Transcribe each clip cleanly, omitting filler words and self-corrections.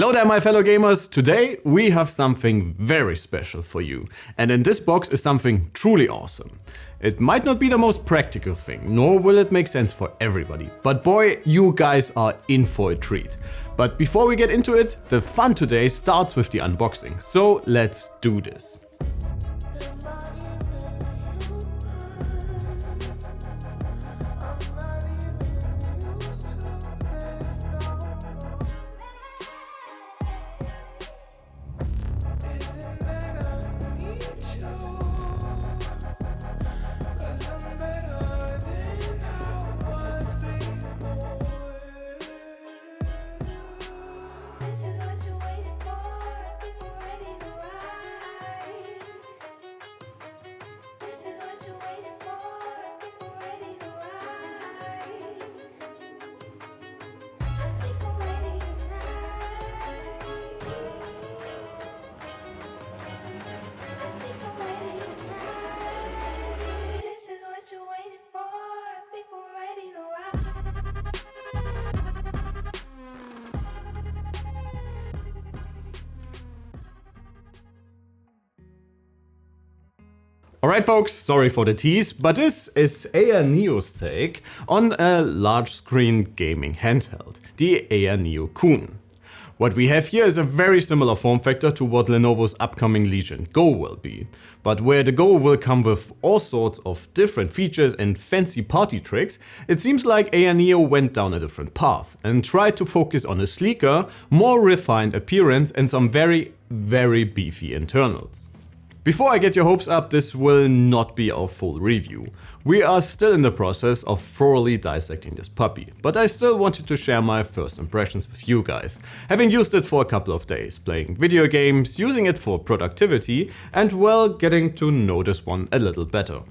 Hello there my fellow gamers, today we have something very special for you, and in this box is something truly awesome. It might not be the most practical thing, nor will it make sense for everybody, but boy, you guys are in for a treat. But before we get into it, the fun today starts with the unboxing, so let's do this. Alright folks, sorry for the tease, but this is Ayaneo's take on a large screen gaming handheld, the Ayaneo Kun. What we have here is a very similar form factor to what Lenovo's upcoming Legion Go will be, but where the Go will come with all sorts of different features and fancy party tricks, it seems like Ayaneo went down a different path and tried to focus on a sleeker, more refined appearance and some very beefy internals. Before I get your hopes up, this will not be our full review. We are still in the process of thoroughly dissecting this puppy, but I still wanted to share my first impressions with you guys, having used it for a couple of days, playing video games, using it for productivity, and well, getting to know this one a little better.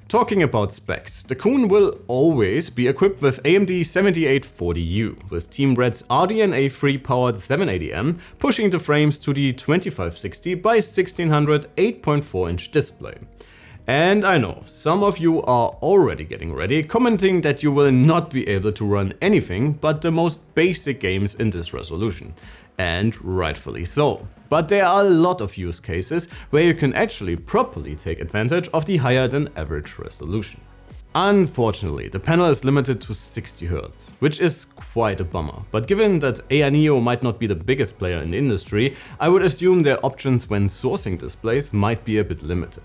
Talking about specs, the Kun will always be equipped with AMD 7840U, with Team Red's RDNA 3 powered 780M, pushing the frames to the 2560 by 1600 8.4-inch display. And I know, some of you are already getting ready, commenting that you will not be able to run anything but the most basic games in this resolution. And rightfully so. But there are a lot of use cases where you can actually properly take advantage of the higher than average resolution. Unfortunately, the panel is limited to 60Hz, which is quite a bummer, but given that Ayaneo might not be the biggest player in the industry, I would assume their options when sourcing displays might be a bit limited.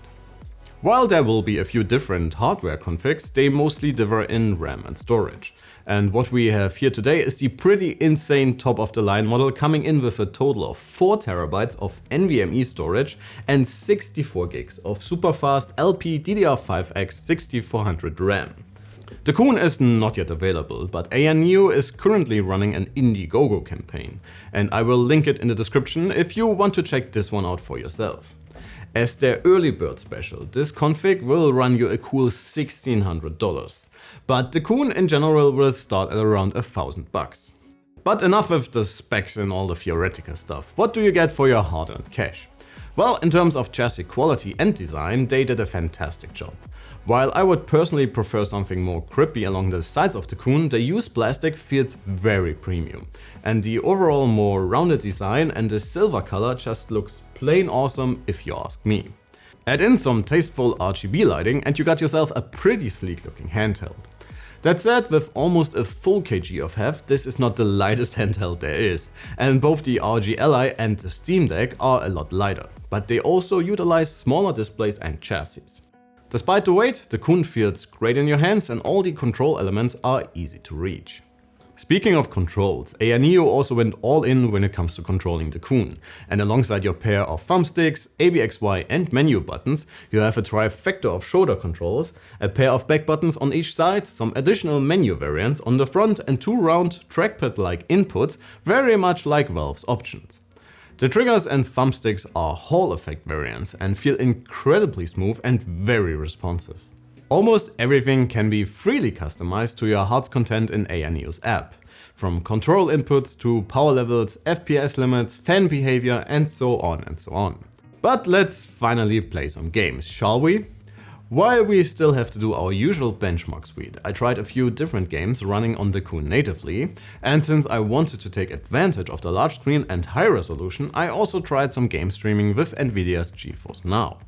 While there will be a few different hardware configs, they mostly differ in RAM and storage. And what we have here today is the pretty insane top of the line model coming in with a total of 4TB of NVMe storage and 64GB of super fast LPDDR5X 6400 RAM. The Kun is not yet available, but Ayaneo is currently running an Indiegogo campaign, and I will link it in the description if you want to check this one out for yourself. As their early bird special, this config will run you a cool $1,600, but the Kun in general will start at around $1,000. But enough with the specs and all the theoretical stuff. What do you get for your hard-earned cash? Well, in terms of chassis quality and design, they did a fantastic job. While I would personally prefer something more crispy along the sides of the Kun, the used plastic feels very premium. And the overall more rounded design and the silver color just looks plain awesome if you ask me. Add in some tasteful RGB lighting and you got yourself a pretty sleek looking handheld. That said, with almost a full kg of heft, this is not the lightest handheld there is, and both the ROG Ally and the steamdeck are a lot lighter, but they also utilize smaller displays and chassis. Despite the weight, the Kun feels great in your hands and all the control elements are easy to reach. Speaking of controls, Ayaneo also went all in when it comes to controlling the Kun, and alongside your pair of thumbsticks, ABXY and menu buttons, you have a trifecta of shoulder controls, a pair of back buttons on each side, some additional menu variants on the front and two round trackpad-like inputs, very much like Valve's options. The triggers and thumbsticks are Hall effect variants and feel incredibly smooth and very responsive. Almost everything can be freely customized to your heart's content in Ayaneo's app, from control inputs to power levels, FPS limits, fan behavior and so on and so on. But let's finally play some games, shall we? While we still have to do our usual benchmark suite, I tried a few different games running on the Kun natively, and since I wanted to take advantage of the large screen and high resolution, I also tried some game streaming with NVIDIA's GeForce Now.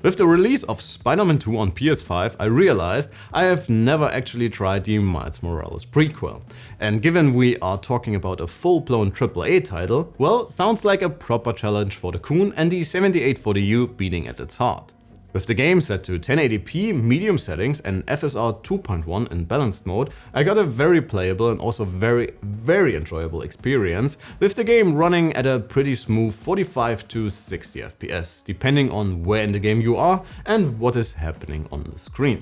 With the release of Spider-Man 2 on PS5, I realized I have never actually tried the Miles Morales prequel. And given we are talking about a full-blown AAA title, well, sounds like a proper challenge for the Kun and the 7840U beating at its heart. With the game set to 1080p medium settings and FSR 2.1 in balanced mode, I got a very playable and also very enjoyable experience, with the game running at a pretty smooth 45 to 60 FPS, depending on where in the game you are and what is happening on the screen.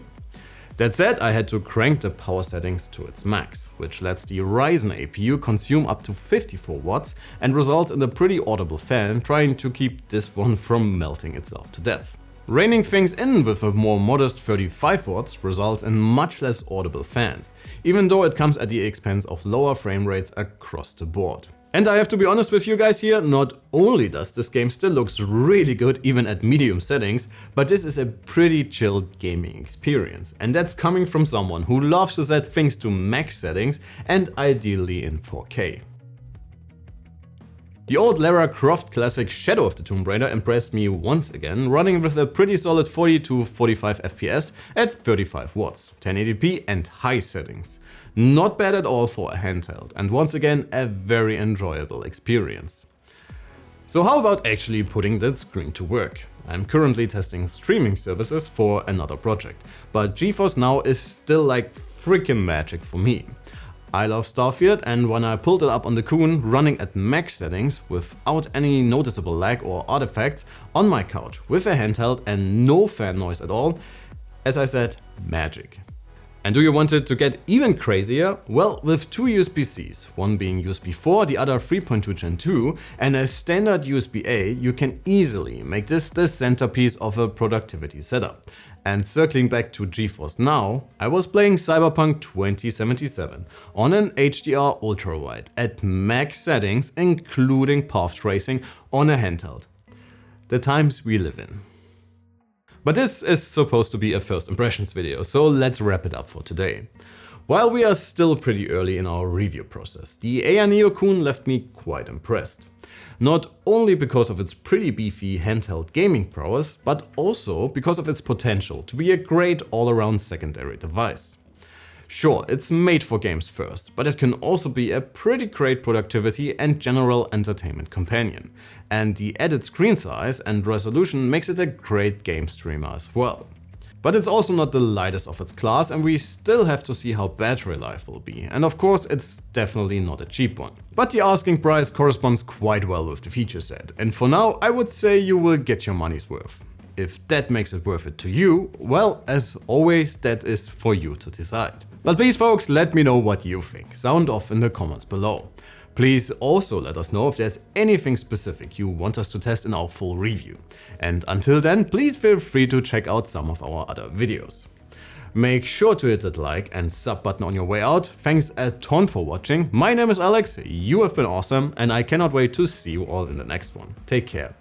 That said, I had to crank the power settings to its max, which lets the Ryzen APU consume up to 54 watts and results in a pretty audible fan trying to keep this one from melting itself to death. Reining things in with a more modest 35 watts results in much less audible fans, even though it comes at the expense of lower frame rates across the board. And I have to be honest with you guys here, not only does this game still looks really good even at medium settings, but this is a pretty chilled gaming experience. And that's coming from someone who loves to set things to max settings and ideally in 4K. The old Lara Croft classic Shadow of the Tomb Raider impressed me once again, running with a pretty solid 40 to 45 FPS at 35 watts, 1080p and high settings. Not bad at all for a handheld, and once again a very enjoyable experience. So how about actually putting that screen to work? I'm currently testing streaming services for another project, but GeForce Now is still like freaking magic for me. I love Starfield, and when I pulled it up on the Kun running at max settings without any noticeable lag or artifacts on my couch with a handheld and no fan noise at all, as I said, magic. And do you want it to get even crazier? Well, with two USB-Cs, one being USB 4, the other 3.2 Gen 2, and a standard USB-A, you can easily make this the centerpiece of a productivity setup. And circling back to GeForce Now, I was playing Cyberpunk 2077 on an HDR ultrawide at max settings, including path tracing on a handheld. The times we live in. But this is supposed to be a first impressions video, so let's wrap it up for today. While we are still pretty early in our review process, the Ayaneo Kun left me quite impressed. Not only because of its pretty beefy handheld gaming prowess, but also because of its potential to be a great all-around secondary device. Sure, it's made for games first, but it can also be a pretty great productivity and general entertainment companion. And the added screen size and resolution makes it a great game streamer as well. But it's also not the lightest of its class, and we still have to see how battery life will be. And of course, it's definitely not a cheap one. But the asking price corresponds quite well with the feature set, and for now I would say you will get your money's worth. If that makes it worth it to you, well, as always, that is for you to decide. But please folks, let me know what you think. Sound off in the comments below. Please also let us know if there's anything specific you want us to test in our full review. And until then, please feel free to check out some of our other videos. Make sure to hit that like and sub button on your way out. Thanks a ton for watching. My name is Alex, you have been awesome, and I cannot wait to see you all in the next one. Take care.